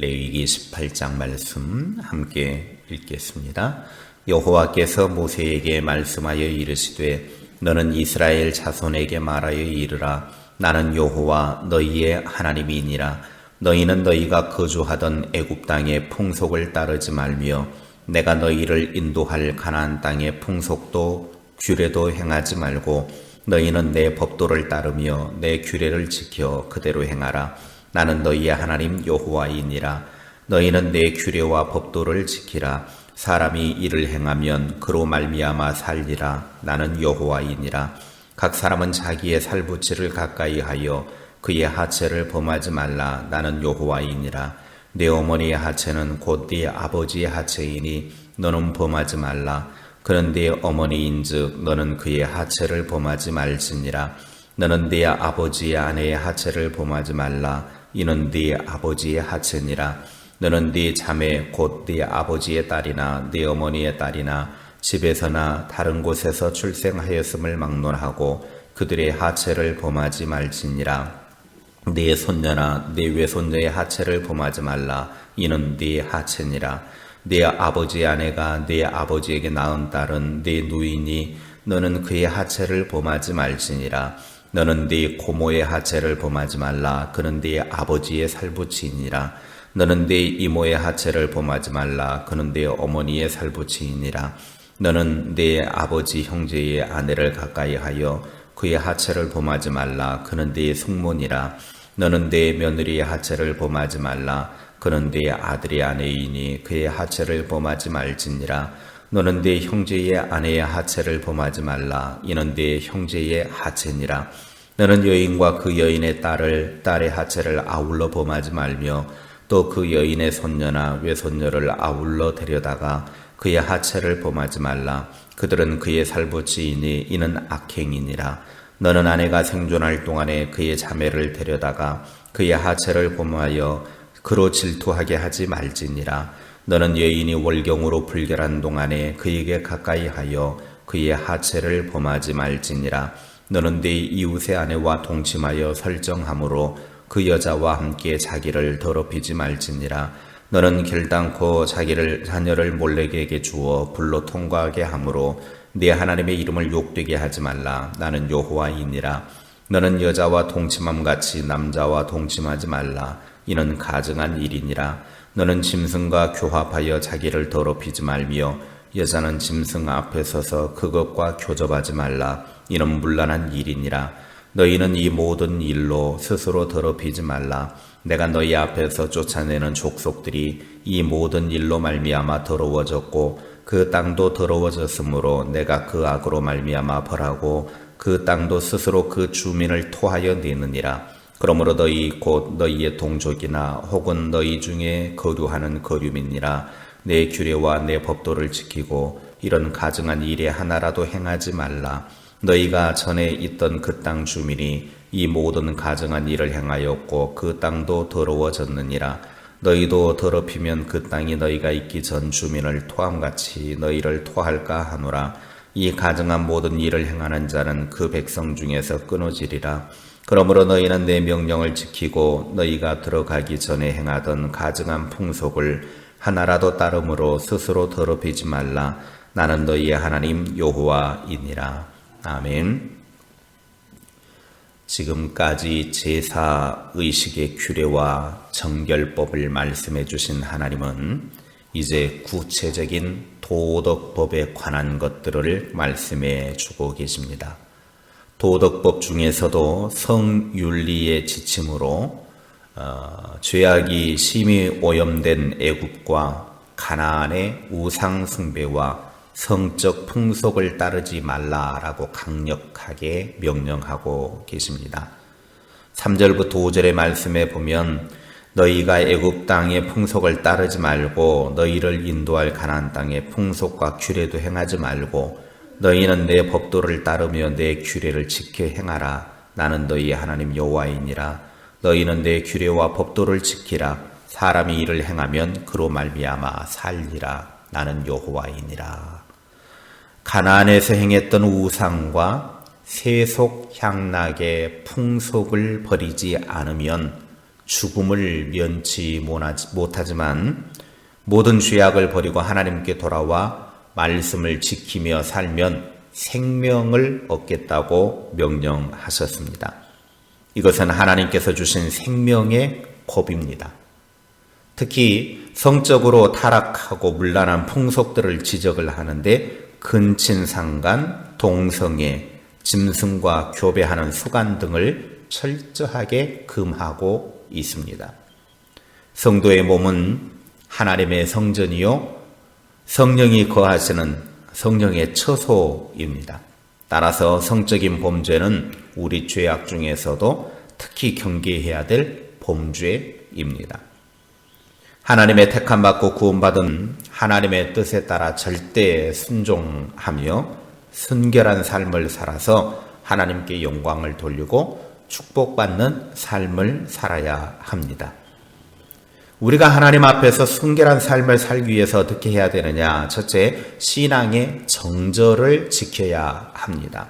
레위기 18장 말씀 함께 읽겠습니다. 여호와께서 모세에게 말씀하여 이르시되 너는 이스라엘 자손에게 말하여 이르라. 나는 여호와 너희의 하나님이니라. 너희는 너희가 거주하던 애굽 땅의 풍속을 따르지 말며 내가 너희를 인도할 가나안 땅의 풍속도 규례도 행하지 말고 너희는 내 법도를 따르며 내 규례를 지켜 그대로 행하라. 나는 너희의 하나님 여호와이니라. 너희는 내 규례와 법도를 지키라. 사람이 이를 행하면 그로 말미암아 살리라. 나는 여호와이니라. 각 사람은 자기의 살부치를 가까이 하여 그의 하체를 범하지 말라. 나는 여호와이니라. 내 어머니의 하체는 곧 네 아버지의 하체이니 너는 범하지 말라. 그는 네 어머니인즉 너는 그의 하체를 범하지 말지니라. 너는 네 아버지의 아내의 하체를 범하지 말라. 이는 네 아버지의 하체니라. 너는 네 자매 곧 네 아버지의 딸이나 네 어머니의 딸이나 집에서나 다른 곳에서 출생하였음을 막론하고 그들의 하체를 범하지 말지니라. 네 손녀나 네 외손녀의 하체를 범하지 말라. 이는 네 하체니라. 네 아버지의 아내가 네 아버지에게 낳은 딸은 네 누이니 너는 그의 하체를 범하지 말지니라. 너는 네 고모의 하체를 범하지 말라. 그는 네 아버지의 살부치이니라. 너는 네 이모의 하체를 범하지 말라. 그는 네 어머니의 살부치이니라. 너는 네 아버지 형제의 아내를 가까이 하여 그의 하체를 범하지 말라. 그는 네 숙모니라. 너는 네 며느리의 하체를 범하지 말라. 그는 네 아들의 아내이니 그의 하체를 범하지 말지니라. 너는 네 형제의 아내의 하체를 범하지 말라. 이는 네 형제의 하체니라. 너는 여인과 그 여인의 딸의 하체를 아울러 범하지 말며 또 그 여인의 손녀나 외손녀를 아울러 데려다가 그의 하체를 범하지 말라. 그들은 그의 살부치이니 이는 악행이니라. 너는 아내가 생존할 동안에 그의 자매를 데려다가 그의 하체를 범하여 그로 질투하게 하지 말지니라. 너는 여인이 월경으로 불결한 동안에 그에게 가까이 하여 그의 하체를 범하지 말지니라. 너는 네 이웃의 아내와 동침하여 설정함으로 그 여자와 함께 자기를 더럽히지 말지니라. 너는 결단코 자녀를 몰렉에게 주어 불로 통과하게 함으로 네 하나님의 이름을 욕되게 하지 말라. 나는 여호와이니라. 너는 여자와 동침함 같이 남자와 동침하지 말라. 이는 가증한 일이니라. 너는 짐승과 교합하여 자기를 더럽히지 말며 여자는 짐승 앞에 서서 그것과 교접하지 말라. 이는 문란한 일이니라. 너희는 이 모든 일로 스스로 더럽히지 말라. 내가 너희 앞에서 쫓아내는 족속들이 이 모든 일로 말미암아 더러워졌고 그 땅도 더러워졌으므로 내가 그 악으로 말미암아 벌하고 그 땅도 스스로 그 주민을 토하여 내느니라. 그러므로 너희 곧 너희의 동족이나 혹은 너희 중에 거류하는 거류민이라. 내 규례와 내 법도를 지키고 이런 가증한 일에 하나라도 행하지 말라. 너희가 전에 있던 그 땅 주민이 이 모든 가증한 일을 행하였고 그 땅도 더러워졌느니라. 너희도 더럽히면 그 땅이 너희가 있기 전 주민을 토함같이 너희를 토할까 하노라. 이 가증한 모든 일을 행하는 자는 그 백성 중에서 끊어지리라. 그러므로 너희는 내 명령을 지키고 너희가 들어가기 전에 행하던 가증한 풍속을 하나라도 따름으로 스스로 더럽히지 말라. 나는 너희의 하나님 여호와이니라. 아멘. 지금까지 제사 의식의 규례와 정결법을 말씀해 주신 하나님은 이제 구체적인 도덕법에 관한 것들을 말씀해 주고 계십니다. 도덕법 중에서도 성윤리의 지침으로 죄악이 심히 오염된 애굽과 가나안의 우상 숭배와 성적 풍속을 따르지 말라라고 강력하게 명령하고 계십니다. 3절부터 5절의 말씀에 보면 너희가 애굽 땅의 풍속을 따르지 말고 너희를 인도할 가나안 땅의 풍속과 규례도 행하지 말고 너희는 내 법도를 따르며 내 규례를 지켜 행하라. 나는 너희의 하나님 여호와이니라. 너희는 내 규례와 법도를 지키라. 사람이 이를 행하면 그로 말미암아 살리라. 나는 여호와이니라. 가나안에서 행했던 우상과 세속 향락의 풍속을 버리지 않으면 죽음을 면치 못하지만 모든 죄악을 버리고 하나님께 돌아와 말씀을 지키며 살면 생명을 얻겠다고 명령하셨습니다. 이것은 하나님께서 주신 생명의 법입니다. 특히 성적으로 타락하고 문란한 풍속들을 지적을 하는데 근친상간, 동성애, 짐승과 교배하는 수간 등을 철저하게 금하고 있습니다. 성도의 몸은 하나님의 성전이요 성령이 거하시는 성령의 처소입니다. 따라서 성적인 범죄는 우리 죄악 중에서도 특히 경계해야 될 범죄입니다. 하나님의 택함받고 구원받은 하나님의 뜻에 따라 절대 순종하며 순결한 삶을 살아서 하나님께 영광을 돌리고 축복받는 삶을 살아야 합니다. 우리가 하나님 앞에서 순결한 삶을 살기 위해서 어떻게 해야 되느냐? 첫째, 신앙의 정절을 지켜야 합니다.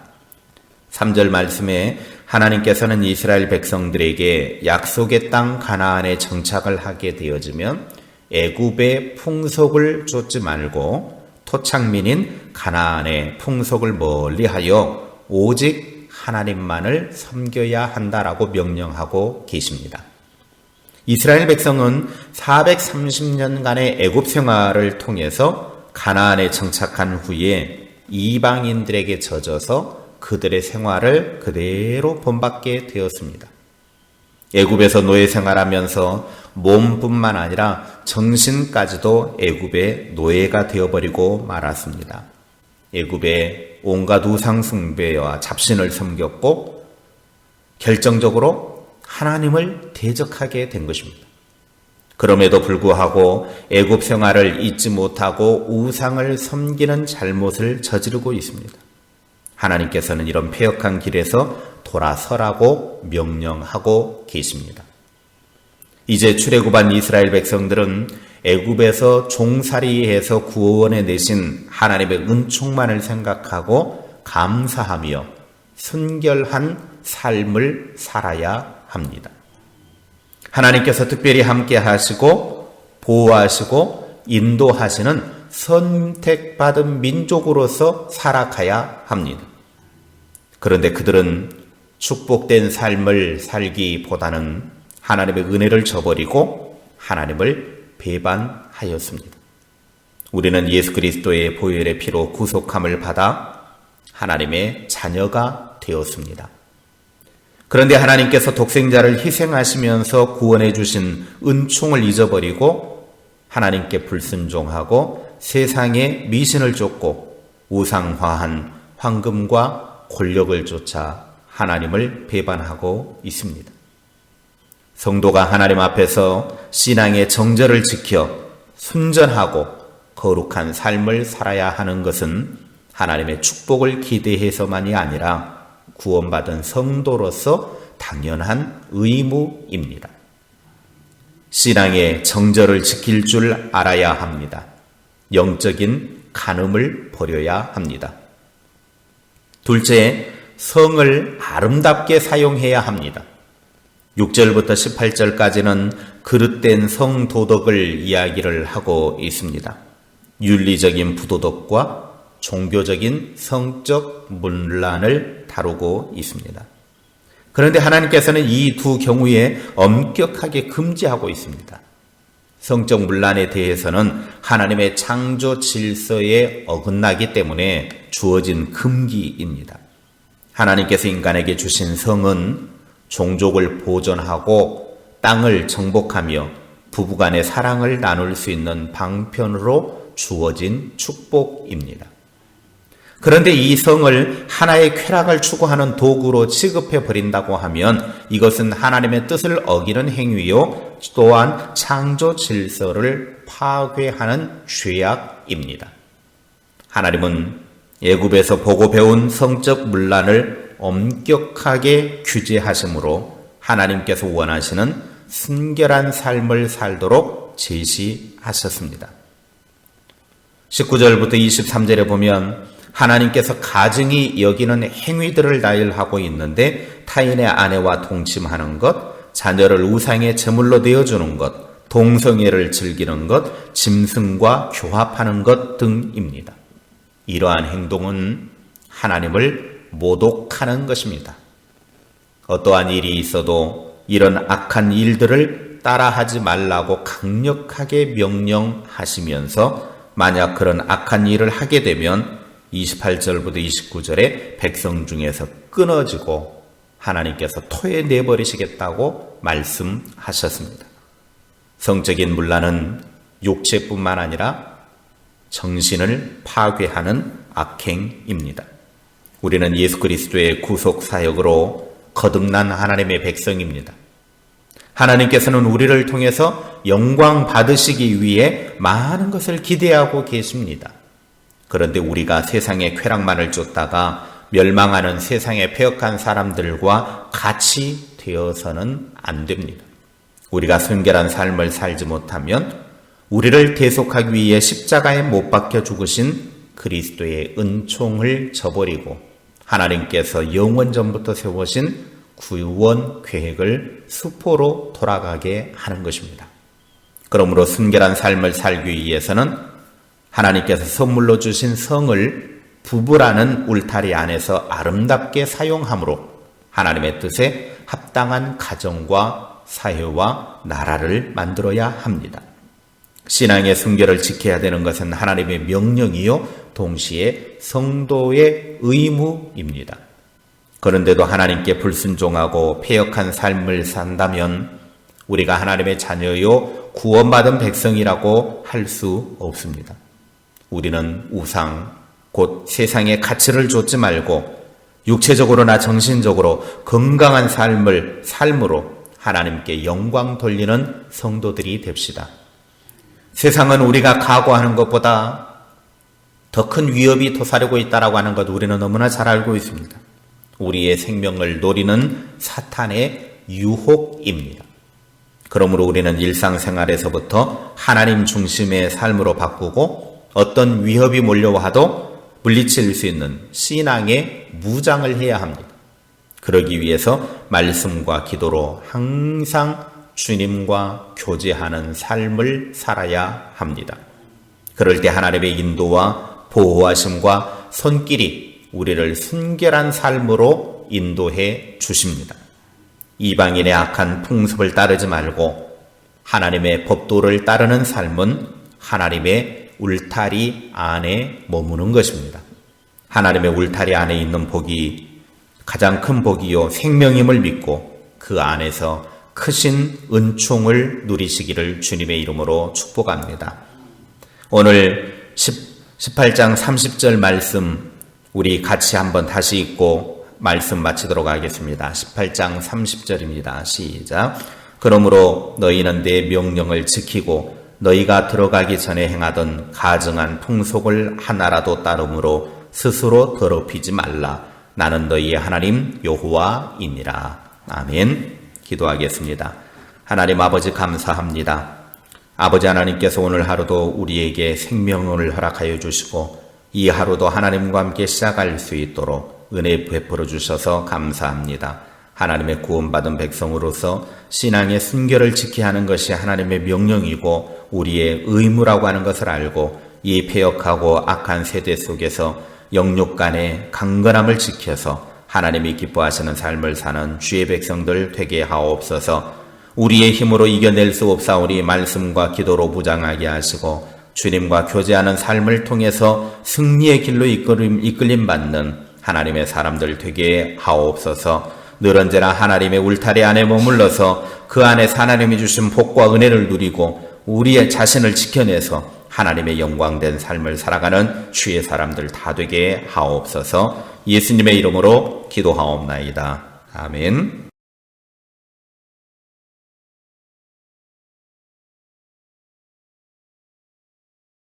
3절 말씀에 하나님께서는 이스라엘 백성들에게 약속의 땅 가나안에 정착을 하게 되어지면 애굽의 풍속을 쫓지 말고 토착민인 가나안의 풍속을 멀리하여 오직 하나님만을 섬겨야 한다라고 명령하고 계십니다. 이스라엘 백성은 430년간의 애굽 생활을 통해서 가나안에 정착한 후에 이방인들에게 젖어서 그들의 생활을 그대로 본받게 되었습니다. 애굽에서 노예 생활하면서 몸뿐만 아니라 정신까지도 애굽의 노예가 되어버리고 말았습니다. 애굽의 온갖 우상 숭배와 잡신을 섬겼고 결정적으로 하나님을 대적하게 된 것입니다. 그럼에도 불구하고 애굽 생활을 잊지 못하고 우상을 섬기는 잘못을 저지르고 있습니다. 하나님께서는 이런 패역한 길에서 돌아서라고 명령하고 계십니다. 이제 출애굽한 이스라엘 백성들은 애굽에서 종살이해서 구원해 내신 하나님의 은총만을 생각하고 감사하며 순결한 삶을 살아야 합니다. 하나님께서 특별히 함께 하시고 보호하시고 인도하시는 선택받은 민족으로서 살아가야 합니다. 그런데 그들은 축복된 삶을 살기보다는 하나님의 은혜를 저버리고 하나님을 배반하였습니다. 우리는 예수 그리스도의 보혈의 피로 구속함을 받아 하나님의 자녀가 되었습니다. 그런데 하나님께서 독생자를 희생하시면서 구원해 주신 은총을 잊어버리고 하나님께 불순종하고 세상의 미신을 쫓고 우상화한 황금과 권력을 쫓아 하나님을 배반하고 있습니다. 성도가 하나님 앞에서 신앙의 정절을 지켜 순전하고 거룩한 삶을 살아야 하는 것은 하나님의 축복을 기대해서만이 아니라 구원받은 성도로서 당연한 의무입니다. 신앙의 정절을 지킬 줄 알아야 합니다. 영적인 간음을 버려야 합니다. 둘째, 성을 아름답게 사용해야 합니다. 6절부터 18절까지는 그릇된 성도덕을 이야기를 하고 있습니다. 윤리적인 부도덕과 종교적인 성적 문란을 다루고 있습니다. 그런데 하나님께서는 이 두 경우에 엄격하게 금지하고 있습니다. 성적 문란에 대해서는 하나님의 창조 질서에 어긋나기 때문에 주어진 금기입니다. 하나님께서 인간에게 주신 성은 종족을 보존하고 땅을 정복하며 부부간의 사랑을 나눌 수 있는 방편으로 주어진 축복입니다. 그런데 이 성을 하나의 쾌락을 추구하는 도구로 취급해 버린다고 하면 이것은 하나님의 뜻을 어기는 행위요, 또한 창조 질서를 파괴하는 죄악입니다. 하나님은 애굽에서 보고 배운 성적 문란을 엄격하게 규제하시므로 하나님께서 원하시는 순결한 삶을 살도록 제시하셨습니다. 19절부터 23절에 보면 하나님께서 가증히 여기는 행위들을 나열하고 있는데 타인의 아내와 동침하는 것, 자녀를 우상의 제물로 내어주는 것, 동성애를 즐기는 것, 짐승과 교합하는 것 등입니다. 이러한 행동은 하나님을 모독하는 것입니다. 어떠한 일이 있어도 이런 악한 일들을 따라하지 말라고 강력하게 명령하시면서 만약 그런 악한 일을 하게 되면 28절부터 29절에 백성 중에서 끊어지고 하나님께서 토해 내버리시겠다고 말씀하셨습니다. 성적인 문란은 육체뿐만 아니라 정신을 파괴하는 악행입니다. 우리는 예수 그리스도의 구속 사역으로 거듭난 하나님의 백성입니다. 하나님께서는 우리를 통해서 영광 받으시기 위해 많은 것을 기대하고 계십니다. 그런데 우리가 세상의 쾌락만을 쫓다가 멸망하는 세상의 패역한 사람들과 같이 되어서는 안 됩니다. 우리가 순결한 삶을 살지 못하면 우리를 대속하기 위해 십자가에 못 박혀 죽으신 그리스도의 은총을 저버리고 하나님께서 영원 전부터 세우신 구원 계획을 수포로 돌아가게 하는 것입니다. 그러므로 순결한 삶을 살기 위해서는 하나님께서 선물로 주신 성을 부부라는 울타리 안에서 아름답게 사용함으로 하나님의 뜻에 합당한 가정과 사회와 나라를 만들어야 합니다. 신앙의 순결을 지켜야 되는 것은 하나님의 명령이요 동시에 성도의 의무입니다. 그런데도 하나님께 불순종하고 패역한 삶을 산다면 우리가 하나님의 자녀요 구원받은 백성이라고 할 수 없습니다. 우리는 우상, 곧 세상의 가치를 좇지 말고 육체적으로나 정신적으로 건강한 삶으로 하나님께 영광 돌리는 성도들이 됩시다. 세상은 우리가 각오하는 것보다 더 큰 위협이 도사리고 있다고 하는 것 우리는 너무나 잘 알고 있습니다. 우리의 생명을 노리는 사탄의 유혹입니다. 그러므로 우리는 일상생활에서부터 하나님 중심의 삶으로 바꾸고 어떤 위협이 몰려와도 물리칠 수 있는 신앙의 무장을 해야 합니다. 그러기 위해서 말씀과 기도로 항상 주님과 교제하는 삶을 살아야 합니다. 그럴 때 하나님의 인도와 보호하심과 손길이 우리를 순결한 삶으로 인도해 주십니다. 이방인의 악한 풍습을 따르지 말고 하나님의 법도를 따르는 삶은 하나님의 울타리 안에 머무는 것입니다. 하나님의 울타리 안에 있는 복이 가장 큰 복이요 생명임을 믿고 그 안에서 크신 은총을 누리시기를 주님의 이름으로 축복합니다. 오늘 18장 30절 말씀 우리 같이 한번 다시 읽고 말씀 마치도록 하겠습니다. 18장 30절입니다. 시작. 그러므로 너희는 내 명령을 지키고 너희가 들어가기 전에 행하던 가증한 풍속을 하나라도 따름으로 스스로 더럽히지 말라. 나는 너희의 하나님 여호와이니라. 아멘. 기도하겠습니다. 하나님 아버지 감사합니다. 아버지 하나님께서 오늘 하루도 우리에게 생명을 허락하여 주시고 이 하루도 하나님과 함께 시작할 수 있도록 은혜 베풀어 주셔서 감사합니다. 하나님의 구원받은 백성으로서 신앙의 순결을 지켜야 하는 것이 하나님의 명령이고 우리의 의무라고 하는 것을 알고 이 패역하고 악한 세대 속에서 영육 간의 강건함을 지켜서 하나님이 기뻐하시는 삶을 사는 주의 백성들 되게 하옵소서. 우리의 힘으로 이겨낼 수 없사오니 말씀과 기도로 무장하게 하시고 주님과 교제하는 삶을 통해서 승리의 길로 이끌림 받는 하나님의 사람들 되게 하옵소서. 늘 언제나 하나님의 울타리 안에 머물러서 그 안에서 하나님이 주신 복과 은혜를 누리고 우리의 자신을 지켜내서 하나님의 영광된 삶을 살아가는 주의 사람들 다 되게 하옵소서. 예수님의 이름으로 기도하옵나이다. 아멘.